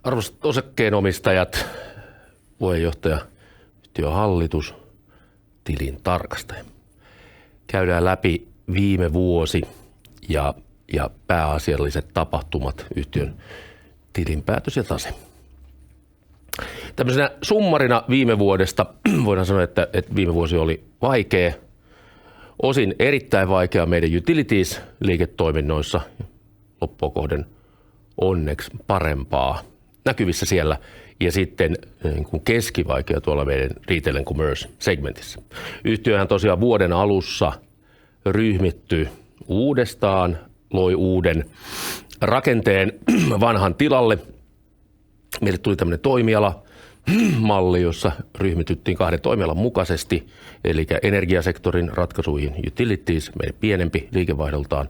Arvoisat osakkeenomistajat, puheenjohtaja, yhtiön hallitus, tilin tarkastaja. Käydään läpi viime vuosi ja pääasialliset tapahtumat, yhtiön tilinpäätös ja tase. Tämmöisenä summarina viime vuodesta voidaan sanoa, että viime vuosi oli vaikea. Osin erittäin vaikea meidän utilities-liiketoiminnoissa. Loppua kohden onneksi parempaa näkyvissä siellä. Ja sitten keskivaikea tuolla meidän retail and commerce segmentissä. Yhtiöhän tosiaan vuoden alussa ryhmittyi uudestaan, loi uuden rakenteen vanhan tilalle. Meille tuli tämmöinen toimialamalli, jossa ryhmityttiin 2 toimialan mukaisesti, eli energiasektorin ratkaisuihin utilities, meidän pienempi liikevaihdoltaan,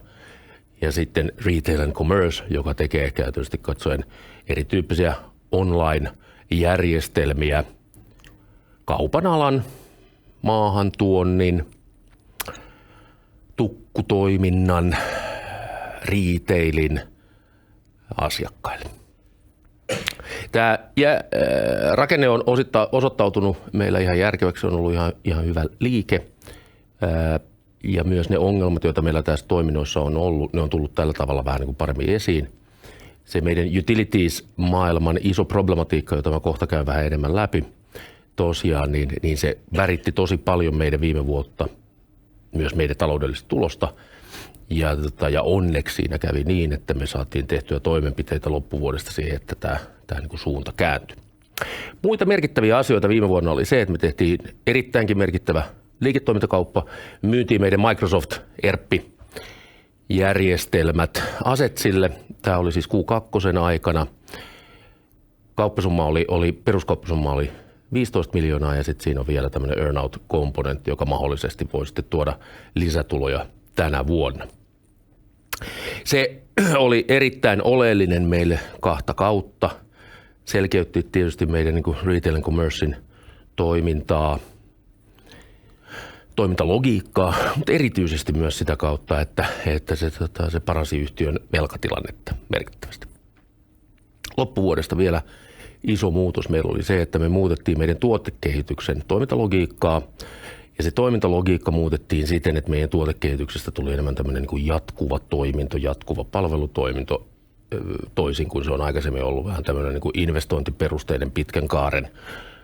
ja sitten retail and commerce, joka tekee käytännössä katsoen erityyppisiä online-järjestelmiä kaupan alan, maahantuonnin, tukkutoiminnan, retailin asiakkaille. Tämä rakenne on osoittautunut meillä ihan järkeväksi, se on ollut ihan hyvä liike. Ja myös ne ongelmat, joita meillä tässä toiminnoissa on ollut, ne on tullut tällä tavalla vähän niin kuin paremmin esiin. Se meidän utilities-maailman iso problematiikka, jota mä kohta käyn vähän enemmän läpi, tosiaan, niin se väritti tosi paljon meidän viime vuotta, myös meidän taloudellista tulosta. Ja onneksi siinä kävi niin, että me saatiin tehtyä toimenpiteitä loppuvuodesta siihen, että tämä niin kuin suunta kääntyi. Muita merkittäviä asioita viime vuonna oli se, että me tehtiin erittäinkin merkittävä liiketoimintakauppa. Myytiin meidän Microsoft ERP-järjestelmät Asetsille. Tämä oli siis Q2 aikana. Peruskauppasumma oli 15 miljoonaa ja sitten siinä on vielä tämmöinen earnout-komponentti, joka mahdollisesti voi sitten tuoda lisätuloja tänä vuonna. Se oli erittäin oleellinen meille 2 kautta. Selkeytti tietysti meidän niin kuin retail and commercein toimintalogiikkaa, mutta erityisesti myös sitä kautta, että se paransi yhtiön velkatilannetta merkittävästi. Loppuvuodesta vielä iso muutos meillä oli se, että me muutettiin meidän tuotekehityksen toimintalogiikkaa. Ja se toimintalogiikka muutettiin siten, että meidän tuotekehityksestä tuli enemmän tämmöinen niin kuin jatkuva toiminto, jatkuva palvelutoiminto, toisin kuin se on aikaisemmin ollut vähän tämmöinen niin kuin investointiperusteinen pitkän kaaren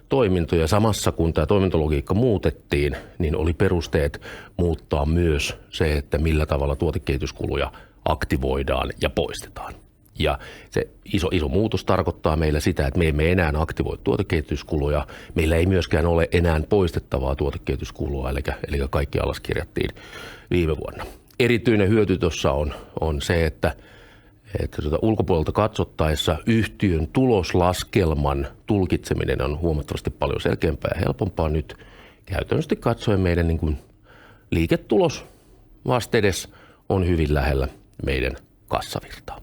toiminto. Ja samassa kun tämä toimintologiikka muutettiin, niin oli perusteet muuttaa myös se, että millä tavalla tuotekehityskuluja aktivoidaan ja poistetaan. Ja se iso muutos tarkoittaa meillä sitä, että me emme enää aktivoi tuotekehityskuluja. Meillä ei myöskään ole enää poistettavaa tuotekehityskulua, eli kaikki alaskirjattiin viime vuonna. Erityinen hyöty tuossa on se, että ulkopuolelta katsottaessa yhtiön tuloslaskelman tulkitseminen on huomattavasti paljon selkeämpää ja helpompaa nyt. Käytännössä katsoen meidän niin kuin liiketulos vastedes on hyvin lähellä meidän kassavirtaa.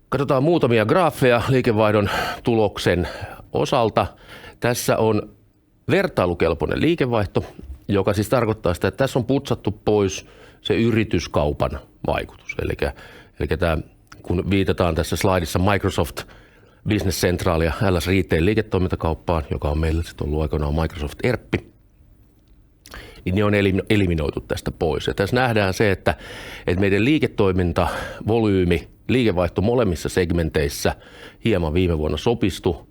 Katsotaan muutamia graafeja liikevaihdon tuloksen osalta. Tässä on vertailukelpoinen liikevaihto, joka siis tarkoittaa sitä, että tässä on putsattu pois se yrityskaupan vaikutus. Eli tämä, kun viitataan tässä slaidissa Microsoft Business Central ja LS Retail liiketoimintakauppaan, joka on meillä sitten ollut aikanaan Microsoft ERP, niin ne on eliminoitu tästä pois. Ja tässä nähdään se, että meidän liiketoimintavolyymi, liikevaihto molemmissa segmenteissä hieman viime vuonna supistui.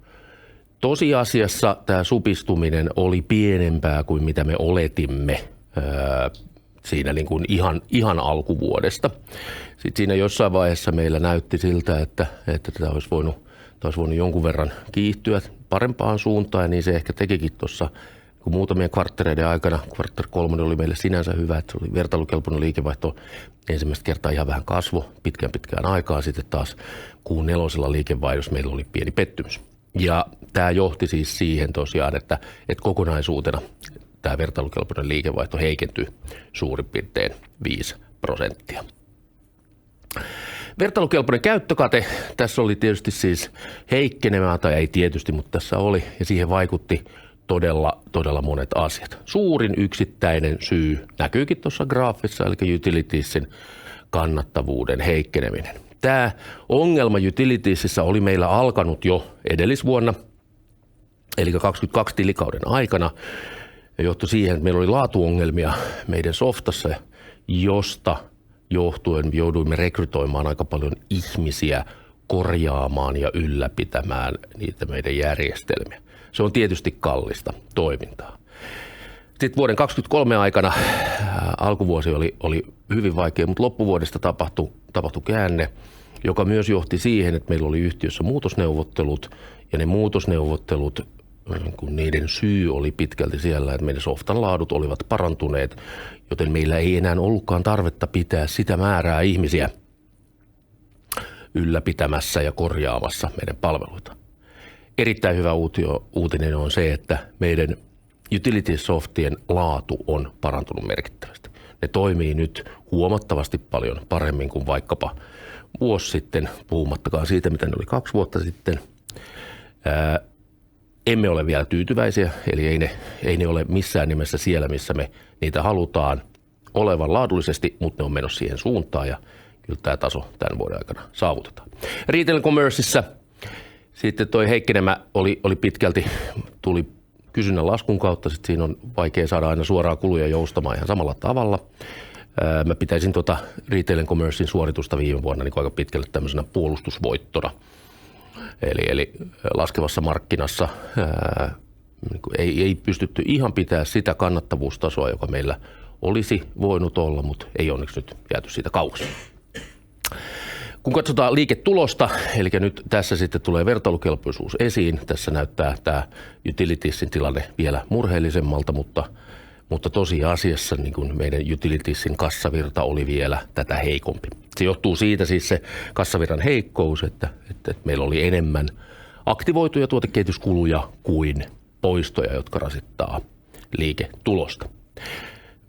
Tosiasiassa tämä supistuminen oli pienempää kuin mitä me oletimme siinä niin kuin ihan alkuvuodesta. Sitten siinä jossain vaiheessa meillä näytti siltä, että tämä olisi voinut jonkun verran kiihtyä parempaan suuntaan, ja niin se ehkä tekikin tuossa kun muutamien kvarttereiden aikana. Kvartteri 3 oli meille sinänsä hyvä, että se oli vertailukelpoinen liikevaihto. Ensimmäistä kertaa ihan vähän kasvo pitkään aikaa. Sitten taas Q4 liikevaihdossa meillä oli pieni pettymys. Ja tämä johti siis siihen tosiaan, että kokonaisuutena tämä vertailukelpoinen liikevaihto heikentyi suurin piirtein 5%. Vertailukelpoinen käyttökate, tässä oli tietysti siis heikkenemää, tai ei tietysti, mutta tässä oli, ja siihen vaikutti todella monet asiat. Suurin yksittäinen syy näkyykin tuossa graafissa, eli utilitiesin kannattavuuden heikkeneminen. tämä ongelma utilitiesissä oli meillä alkanut jo edellisvuonna, eli 22 tilikauden aikana, ja johtui siihen, että meillä oli laatuongelmia meidän softassa, josta johtuen jouduimme rekrytoimaan aika paljon ihmisiä korjaamaan ja ylläpitämään niitä meidän järjestelmiä. Se on tietysti kallista toimintaa. Sitten vuoden 2023 aikana alkuvuosi oli hyvin vaikea, mutta loppuvuodesta tapahtui käänne, joka myös johti siihen, että meillä oli yhtiössä muutosneuvottelut, ja ne muutosneuvottelut, kun niiden syy oli pitkälti siellä, että meidän softan laadut olivat parantuneet, joten meillä ei enää ollutkaan tarvetta pitää sitä määrää ihmisiä ylläpitämässä ja korjaamassa meidän palveluita. Erittäin hyvä uutinen on se, että meidän utility-softien laatu on parantunut merkittävästi. Ne toimii nyt huomattavasti paljon paremmin kuin vaikkapa vuosi sitten, puhumattakaan siitä, mitä ne oli 2 vuotta sitten. Emme ole vielä tyytyväisiä, eli ei ne ole missään nimessä siellä, missä me niitä halutaan olevan laadullisesti, mutta ne on menossa siihen suuntaan ja kyllä tämä taso tämän vuoden aikana saavutetaan. Retail commerceissa sitten toi heikkenemä oli pitkälti, tuli kysynnän laskun kautta, sitten siinä on vaikea saada aina suoraan kuluja joustamaan ihan samalla tavalla. Mä pitäisin retail commercein suoritusta viime vuonna niin aika pitkälle tämmöisenä puolustusvoittona. Eli laskevassa markkinassa ei pystytty ihan pitää sitä kannattavuustasoa, joka meillä olisi voinut olla, mutta ei onneksi nyt jääty siitä kauas. Kun katsotaan liiketulosta, eli nyt tässä sitten tulee vertailukelpoisuus esiin. Tässä näyttää tämä utilitiesin tilanne vielä murheellisemmalta, mutta tosiasiassa niin kuin meidän utilitiesin kassavirta oli vielä tätä heikompi. Se johtuu siitä siis se kassavirran heikkous, että meillä oli enemmän aktivoituja tuotekehityskuluja kuin poistoja, jotka rasittaa liiketulosta.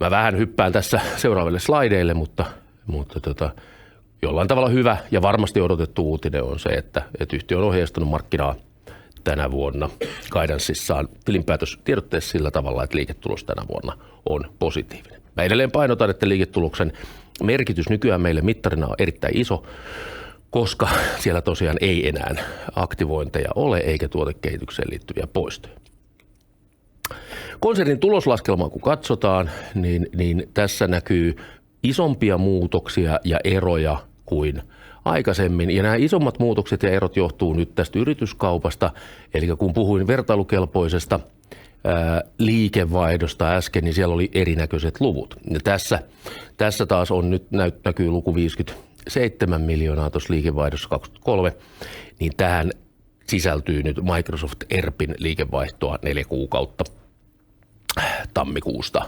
Mä vähän hyppään tässä seuraaville slaideille, mutta jollain tavalla hyvä ja varmasti odotettu uutinen on se, että yhtiö on ohjeistanut markkinaa tänä vuonna guidanceissaan tilinpäätöstiedotteessa sillä tavalla, että liiketulos tänä vuonna on positiivinen. Mä edelleen painotan, että liiketuloksen merkitys nykyään meille mittarina on erittäin iso, koska siellä tosiaan ei enää aktivointeja ole eikä tuotekehitykseen liittyviä poistoja. Konsernin tuloslaskelmaa kun katsotaan, niin tässä näkyy isompia muutoksia ja eroja kuin aikaisemmin. Ja nämä isommat muutokset ja erot johtuu nyt tästä yrityskaupasta. Eli kun puhuin vertailukelpoisesta liikevaihdosta äsken, niin siellä oli erinäköiset luvut. Ja tässä taas on nyt näkyy luku 57 miljoonaa tuossa liikevaihdossa 23, niin tähän sisältyy nyt Microsoft ERPin liikevaihtoa 4 kuukautta tammikuusta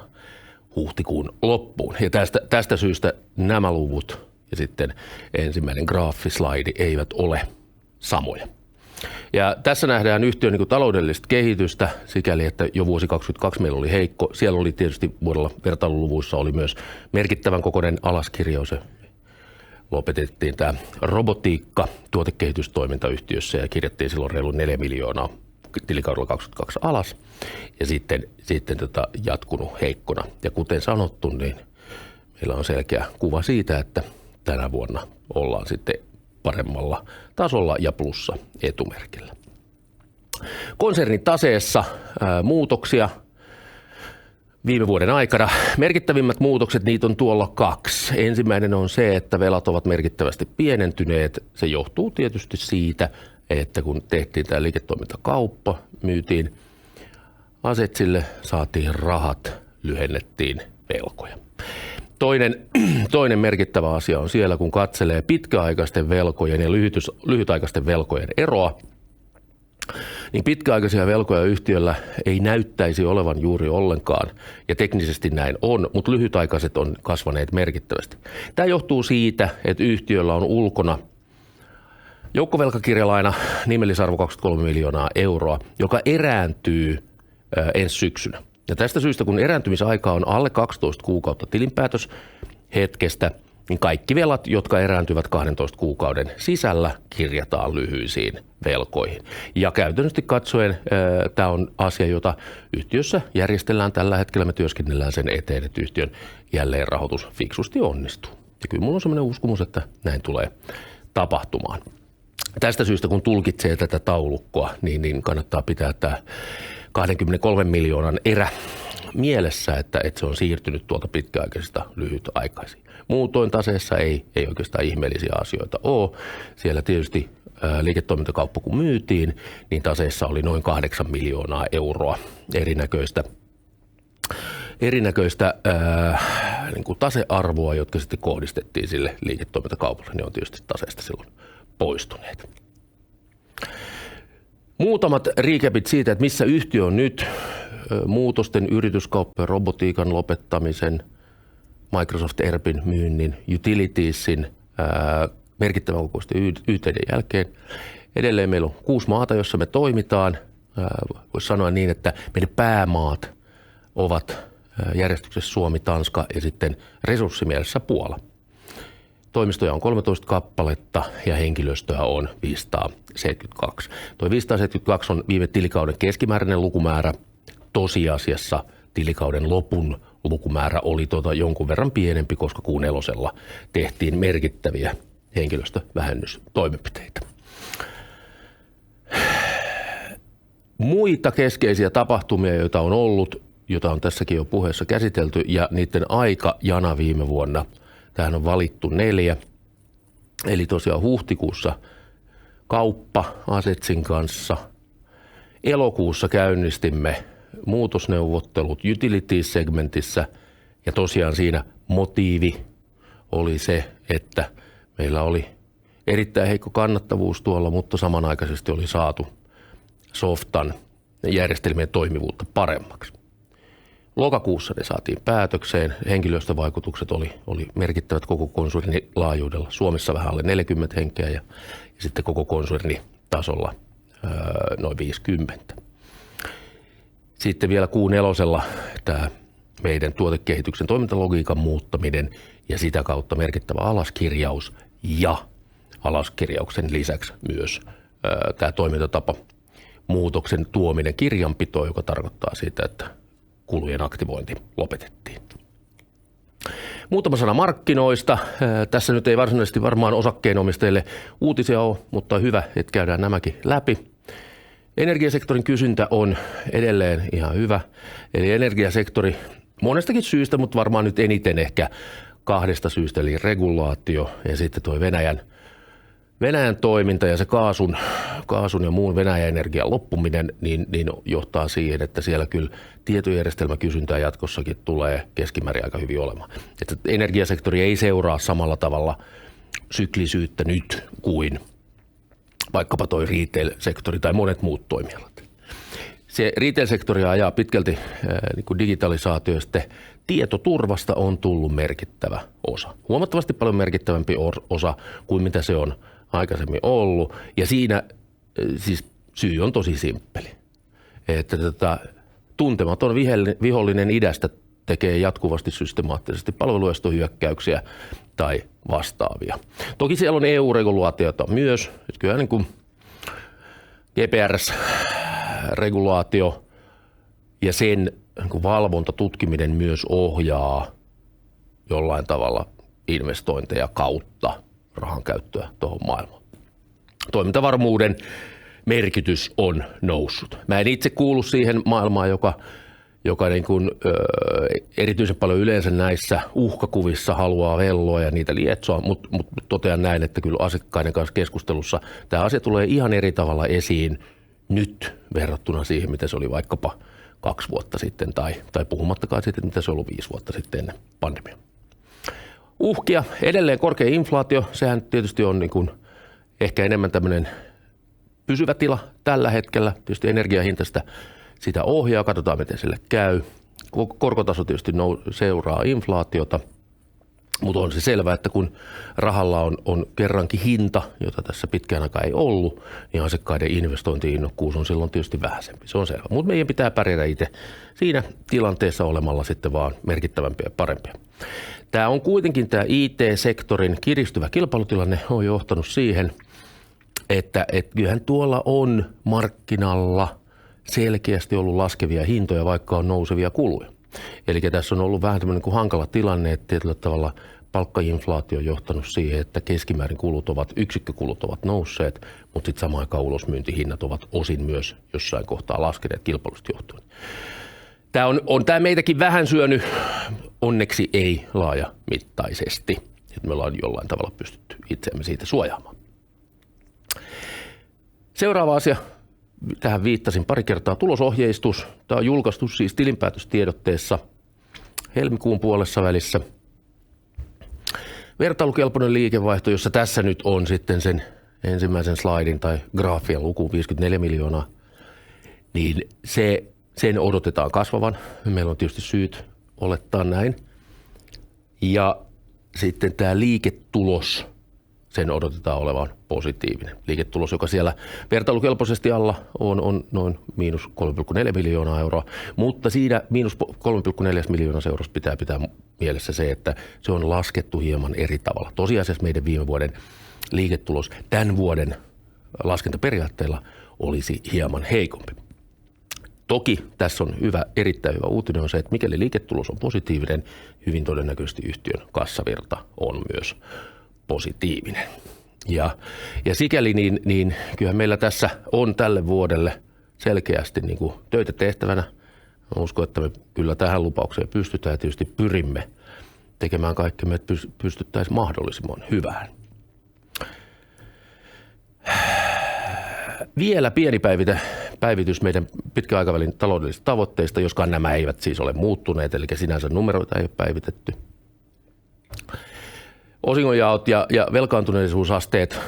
huhtikuun loppuun. Ja tästä syystä nämä luvut ja sitten ensimmäinen graafislaidi eivät ole samoja. Ja tässä nähdään yhtiön niin taloudellista kehitystä sikäli, että jo vuosi 2022 meillä oli heikko. Siellä oli tietysti vuodella vertailuluvuissa oli myös merkittävän kokoinen alaskirjaus. Lopetettiin tämä robotiikka tuotekehitystoimintayhtiössä ja kirjattiin silloin reilu 4 miljoonaa tilikaudella 22 alas ja sitten jatkunut heikkona. Ja kuten sanottu, niin meillä on selkeä kuva siitä, että tänä vuonna ollaan sitten paremmalla tasolla ja plussa etumerkillä. Konsernin taseessa muutoksia viime vuoden aikana. Merkittävimmät muutokset, niitä on tuolla 2. Ensimmäinen on se, että velat ovat merkittävästi pienentyneet. Se johtuu tietysti siitä, että kun tehtiin tämä liiketoimintakauppa, myytiin asetsille, saatiin rahat, lyhennettiin velkoja. Toinen merkittävä asia on siellä, kun katselee pitkäaikaisten velkojen ja lyhytaikaisten velkojen eroa, niin pitkäaikaisia velkoja yhtiöllä ei näyttäisi olevan juuri ollenkaan, ja teknisesti näin on, mutta lyhytaikaiset on kasvaneet merkittävästi. Tämä johtuu siitä, että yhtiöllä on ulkona joukkovelkakirjalaina nimellisarvo 23 miljoonaa euroa, joka erääntyy ensi syksynä. Ja tästä syystä, kun erääntymisaika on alle 12 kuukautta tilinpäätöshetkestä, niin kaikki velat, jotka erääntyvät 12 kuukauden sisällä, kirjataan lyhyisiin velkoihin. Ja käytännössä katsoen tämä on asia, jota yhtiössä järjestellään tällä hetkellä. Me työskennellään sen eteen, että yhtiön jälleenrahoitus fiksusti onnistuu. Ja kyllä minulla on sellainen uskomus, että näin tulee tapahtumaan. Tästä syystä, kun tulkitsee tätä taulukkoa, niin kannattaa pitää tämä 23 miljoonan erä mielessä, että se on siirtynyt tuolta pitkäaikaisista lyhytaikaisiin. Muutoin taseessa ei oikeastaan ihmeellisiä asioita ole. Siellä tietysti liiketoimintakauppa kun myytiin, niin taseessa oli noin 8 miljoonaa euroa erinäköistä niin kuin tasearvoa, jotka sitten kohdistettiin sille liiketoimintakaupalle. Ne on tietysti taseesta silloin poistuneet. Muutamat recapit siitä, että missä yhtiö on nyt. Muutosten, yrityskauppojen, robotiikan lopettamisen, Microsoft ERPin myynnin, utilitiesin, merkittävän kokoisten YT:n jälkeen. Edelleen meillä on 6 maata, jossa me toimitaan. Voisi sanoa niin, että meidän päämaat ovat järjestyksessä Suomi, Tanska ja sitten resurssimielessä Puola. Toimistoja on 13 kappaletta ja henkilöstöä on 572. Tuo 572 on viime tilikauden keskimääräinen lukumäärä. Tosiasiassa tilikauden lopun lukumäärä oli jonkun verran pienempi, koska kuun 4. tehtiin merkittäviä henkilöstövähennystoimenpiteitä. Muita keskeisiä tapahtumia, joita on ollut, joita on tässäkin jo puheessa käsitelty, ja niiden aikajana viime vuonna, tähän on valittu 4. Eli tosiaan huhtikuussa kauppa Asetsin kanssa. Elokuussa käynnistimme muutosneuvottelut utilities-segmentissä, ja tosiaan siinä motiivi oli se, että meillä oli erittäin heikko kannattavuus tuolla, mutta samanaikaisesti oli saatu softan järjestelmien toimivuutta paremmaksi. Lokakuussa ne saatiin päätökseen. Henkilöstövaikutukset oli merkittävät koko konsernin laajuudella. Suomessa vähän alle 40 henkeä ja sitten koko konsernin tasolla noin 50. Sitten vielä kuun 4. tämä meidän tuotekehityksen toimintalogiikan muuttaminen ja sitä kautta merkittävä alaskirjaus ja alaskirjauksen lisäksi myös tämä toimintatapa muutoksen tuominen kirjanpitoon, joka tarkoittaa sitä, että kulujen aktivointi lopetettiin. Muutama sana markkinoista. Tässä nyt ei varsinaisesti varmaan osakkeenomistajille uutisia ole, mutta on hyvä, että käydään nämäkin läpi. Energiasektorin kysyntä on edelleen ihan hyvä. Eli energiasektori monestakin syystä, mutta varmaan nyt eniten ehkä 2 syystä, eli regulaatio ja sitten tuo Venäjän toiminta ja se kaasun ja muun Venäjän energian loppuminen, niin johtaa siihen, että siellä kyllä tietojärjestelmäkysyntää jatkossakin tulee keskimäärin aika hyvin olemaan. Että energiasektori ei seuraa samalla tavalla syklisyyttä nyt kuin vaikkapa toi retail-sektori tai monet muut toimialat. Se retail-sektori ajaa pitkälti niin kuin digitalisaatio ja sitten tietoturvasta on tullut merkittävä osa. Huomattavasti paljon merkittävämpi osa kuin mitä se on aikaisemmin ollut. Ja siinä siis syy on tosi simppeli. Että tuntematon vihollinen idästä tekee jatkuvasti systemaattisesti palveluestohyökkäyksiä tai vastaavia. Toki siellä on EU-regulaatiota myös. Että kyllä niin kuin GPRS-regulaatio ja sen niin valvonta, tutkiminen myös ohjaa jollain tavalla investointeja kautta rahan käyttöä tuohon maailmaan. Toimintavarmuuden merkitys on noussut. Mä en itse kuulu siihen maailmaan, joka niin kuin, erityisen paljon yleensä näissä uhkakuvissa haluaa velloa ja niitä lietsoa, mutta totean näin, että kyllä asiakkaiden kanssa keskustelussa tämä asia tulee ihan eri tavalla esiin nyt verrattuna siihen, mitä se oli vaikkapa 2 vuotta sitten tai puhumattakaan sitten, mitä se oli 5 vuotta sitten ennen pandemiaa. Uhkia, edelleen korkea inflaatio, sehän tietysti on niin kuin ehkä enemmän tämmöinen pysyvä tila tällä hetkellä. Tietysti energiahinta sitä ohjaa, katsotaan miten sille käy. Korkotaso tietysti seuraa inflaatiota, mutta on se selvää, että kun rahalla on kerrankin hinta, jota tässä pitkään aikaa ei ollut, niin asiakkaiden investointi-innokkuus on silloin tietysti vähäisempi. Se on selvä. Mutta meidän pitää pärjätä itse siinä tilanteessa olemalla sitten vaan merkittävämpiä ja parempia. Tämä on kuitenkin tämä IT-sektorin kiristyvä kilpailutilanne on johtanut siihen, että kyllähän tuolla on markkinalla selkeästi ollut laskevia hintoja, vaikka on nousevia kuluja. Eli tässä on ollut vähän tämmöinen kuin hankala tilanne, että tietyllä tavalla palkkainflaatio on johtanut siihen, että keskimäärin yksikkökulut ovat nousseet, mutta sitten samaan aikaan ulosmyyntihinnat ovat osin myös jossain kohtaa laskeneet kilpailusta johtuen. Tämä on tämä meitäkin vähän syönyt, onneksi ei laajamittaisesti, että me ollaan jollain tavalla pystytty itseämme siitä suojaamaan. Seuraava asia, tähän viittasin pari kertaa, tulosohjeistus. Tämä on julkaistu siis tilinpäätöstiedotteessa helmikuun puolessa välissä. Vertailukelpoinen liikevaihto, jossa tässä nyt on sitten sen ensimmäisen slaidin tai graafian luku 54 miljoonaa, niin sen odotetaan kasvavan. Meillä on tietysti syyt olettaa näin. Ja sitten tämä liiketulos, sen odotetaan olevan positiivinen. Liiketulos, joka siellä vertailukelpoisesti alla on noin miinus 3,4 miljoonaa euroa, mutta siinä miinus 3,4 miljoonaa eurossa pitää mielessä se, että se on laskettu hieman eri tavalla. Tosiasiassa meidän viime vuoden liiketulos tämän vuoden laskentaperiaatteella olisi hieman heikompi. Toki tässä on erittäin hyvä uutinen on se, että mikäli liiketulos on positiivinen, hyvin todennäköisesti yhtiön kassavirta on myös positiivinen. Ja sikäli niin kyllähän meillä tässä on tälle vuodelle selkeästi niin kuin töitä tehtävänä. Mä uskon, että me kyllä tähän lupaukseen pystytään ja tietysti pyrimme tekemään kaikkemme, että pystyttäisiin mahdollisimman hyvään. Vielä pieni päivitys meidän pitkän aikavälin taloudellisista tavoitteista, joskaan nämä eivät siis ole muuttuneet, eli sinänsä numeroita ei ole päivitetty. Osingonjaot ja velkaantuneisuusasteet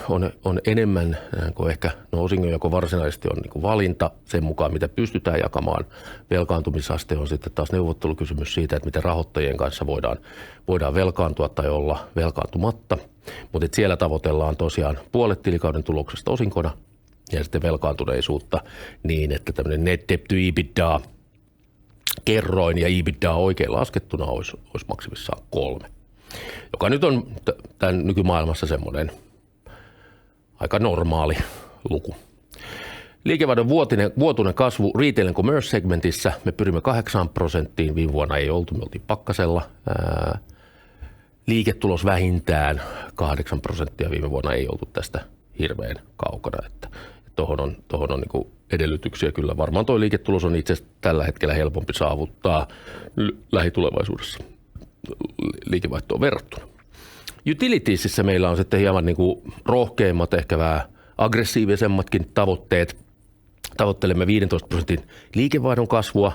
on enemmän kuin ehkä, osingonjako varsinaisesti on niin kuin valinta sen mukaan, mitä pystytään jakamaan. Velkaantumisaste on sitten taas neuvottelukysymys siitä, että miten rahoittajien kanssa voidaan velkaantua tai olla velkaantumatta. Mutta siellä tavoitellaan tosiaan puolet tilikauden tuloksesta osinkona ja sitten velkaantuneisuutta niin, että tämmöinen net debt to EBITDA kerroin ja EBITDA oikein laskettuna olisi maksimissaan 3. Joka nyt on tämän nykymaailmassa semmoinen aika normaali luku. Liikevaihdon vuotuinen kasvu retail and commerce segmentissä me pyrimme 8%, viime vuonna ei oltu, me oltiin pakkasella. Liiketulos vähintään 8%, viime vuonna ei oltu tästä hirveän kaukana, että tuohon on niin kuin edellytyksiä kyllä. Varmaan tuo liiketulos on itse asiassa tällä hetkellä helpompi saavuttaa lähitulevaisuudessa liikevaihtoon verrattuna. Utilitiesissä meillä on sitten hieman niin kuin rohkeimmat, ehkä vähän aggressiivisemmatkin tavoitteet. Tavoittelemme 15% liikevaihdon kasvua.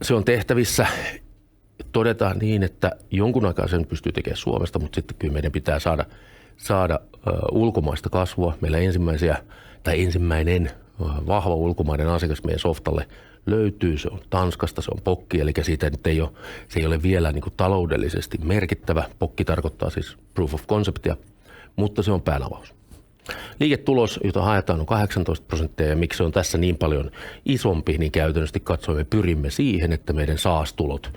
Se on tehtävissä. Todetaan niin, että jonkun aikaa sen pystyy tekemään Suomesta, mutta sitten kyllä meidän pitää saada ulkomaista kasvua. Meillä ensimmäinen vahva ulkomainen asiakas meidän softalle löytyy. Se on Tanskasta, se on Pokki, eli siitä nyt se ei ole vielä niin kuin taloudellisesti merkittävä. Pokki tarkoittaa siis proof of conceptia, mutta se on päänavaus. Liiketulos, jota haetaan, on 18% ja miksi se on tässä niin paljon isompi, niin käytännössä katsoen me pyrimme siihen, että meidän SaaS-tulot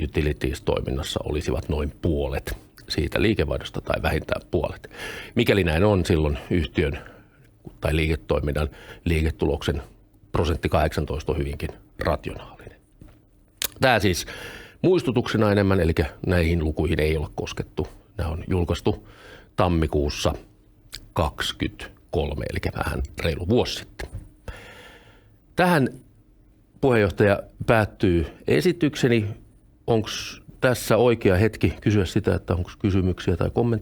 utilities-toiminnassa olisivat noin puolet siitä liikevaihdosta tai vähintään puolet. Mikäli näin on, silloin yhtiön tai liiketoiminnan liiketuloksen 18% on hyvinkin rationaalinen. Tämä siis muistutuksena enemmän, eli näihin lukuihin ei ole koskettu. Nämä on julkaistu tammikuussa 2023, eli vähän reilu vuosi sitten. Tähän puheenjohtaja päättyy esitykseni. Onko tässä oikea hetki kysyä sitä, että onko kysymyksiä tai kommentteja?